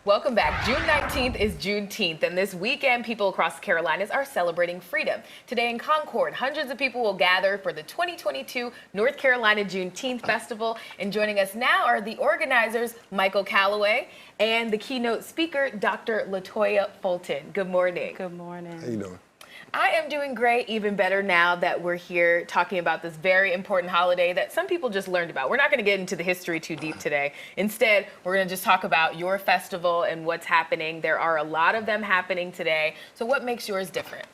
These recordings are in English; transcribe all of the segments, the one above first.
Welcome back. June 19th is Juneteenth, and this weekend, people across the Carolinas are celebrating freedom. Today in Concord, hundreds of people will gather for the 2022 North Carolina Juneteenth Festival. And joining us now are the organizers, Michael Calloway, and the keynote speaker, Dr. LaToya Fulton. Good morning. Good morning. How you doing? I am doing great, even better now that we're here talking about this very important holiday that some people just learned about. We're not going to get into the history too deep today. Instead, we're going to just talk about your festival and what's happening. There are a lot of them happening today. So what makes yours different?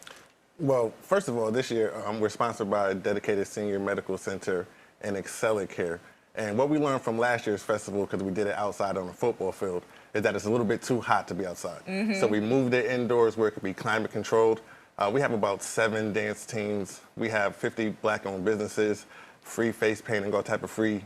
Well, first of all, this year we're sponsored by Dedicated Senior Medical Center and Excelicare. And what we learned from last year's festival, because we did it outside on a football field, is that it's a little bit too hot to be outside. So we moved it indoors where it could be climate controlled. We have about 7 dance teams. We have 50 Black-owned businesses, free face painting, all type of free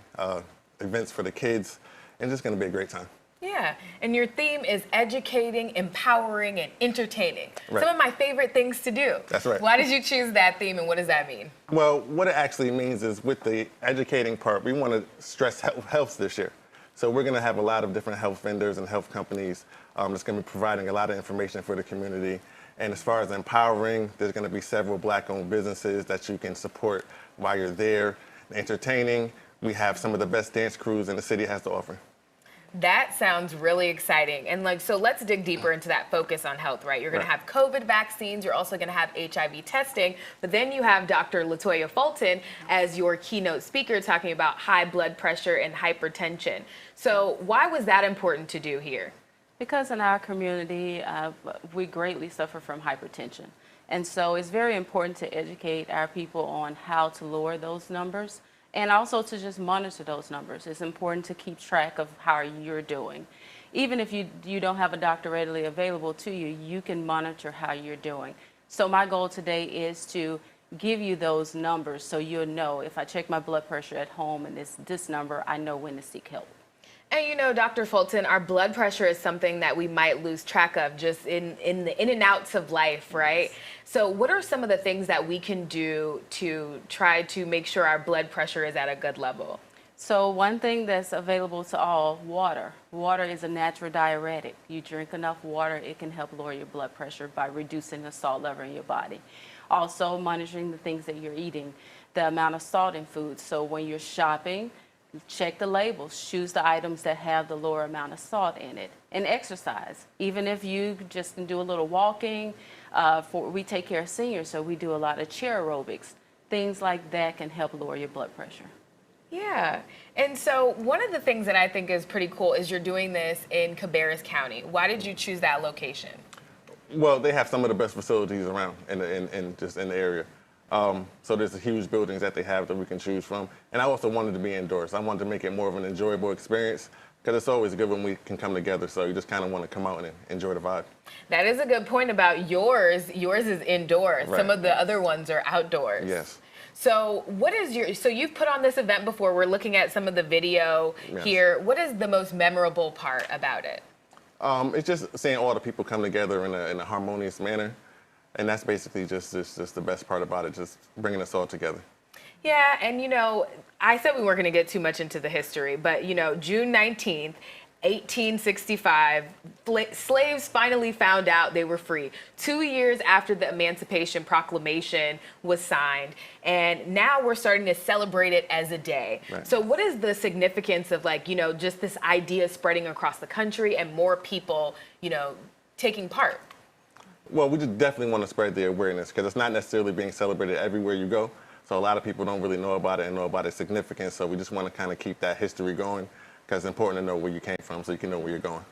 events for the kids, and it's just going to be a great time. Yeah, and your theme is educating, empowering, and entertaining. Right. Some of my favorite things to do. That's right. Why did you choose that theme, and what does that mean? Well, what it actually means is with the educating part, we want to stress health this year. So we're going to have a lot of different health vendors and health companies that's going to be providing a lot of information for the community. And as far as empowering, there's going to be several Black-owned businesses that you can support while you're there. Entertaining, we have some of the best dance crews in the city has to offer. That sounds really exciting. And so let's dig deeper into that focus on health, right? You're going to have COVID vaccines. You're also going to have HIV testing. But then you have Dr. LaToya Fulton as your keynote speaker talking about high blood pressure and hypertension. So why was that important to do here? Because in our community, we greatly suffer from hypertension. And so it's very important to educate our people on how to lower those numbers and also to just monitor those numbers. It's important to keep track of how you're doing. Even if you don't have a doctor readily available to you, you can monitor how you're doing. So my goal today is to give you those numbers so you'll know if I check my blood pressure at home and it's this number, I know when to seek help. And you know, Dr. Fulton, our blood pressure is something that we might lose track of just in the in and outs of life, right? Yes. So what are some of the things that we can do to try to make sure our blood pressure is at a good level? So one thing that's available to all, water. Water is a natural diuretic. You drink enough water, it can help lower your blood pressure by reducing the salt level in your body. Also monitoring the things that you're eating, the amount of salt in food. So when you're shopping, check the labels, choose the items that have the lower amount of salt in it, and exercise. Even if you just can do a little walking, we take care of seniors, so we do a lot of chair aerobics. Things like that can help lower your blood pressure. Yeah, and so one of the things that I think is pretty cool is you're doing this in Cabarrus County. Why did you choose that location? Well, they have some of the best facilities around in the area. So there's huge buildings that they have that we can choose from. And I also wanted to be indoors. I wanted to make it more of an enjoyable experience because it's always good when we can come together. So you just kind of want to come out and enjoy the vibe. That is a good point about yours. Yours is indoors. Right. Some of the other ones are outdoors. Yes. So so you've put on this event before. We're looking at some of the video here. What is the most memorable part about it? It's just seeing all the people come together in a harmonious manner. And that's basically just the best part about it, just bringing us all together. Yeah, and you know, I said we weren't going to get too much into the history, but you know, June 19th, 1865, slaves finally found out they were free. 2 years after the Emancipation Proclamation was signed, and now we're starting to celebrate it as a day. Right. So what is the significance of just this idea spreading across the country and more people, taking part? Well, we just definitely want to spread the awareness because it's not necessarily being celebrated everywhere you go. So a lot of people don't really know about it and know about its significance. So we just want to kind of keep that history going because it's important to know where you came from so you can know where you're going.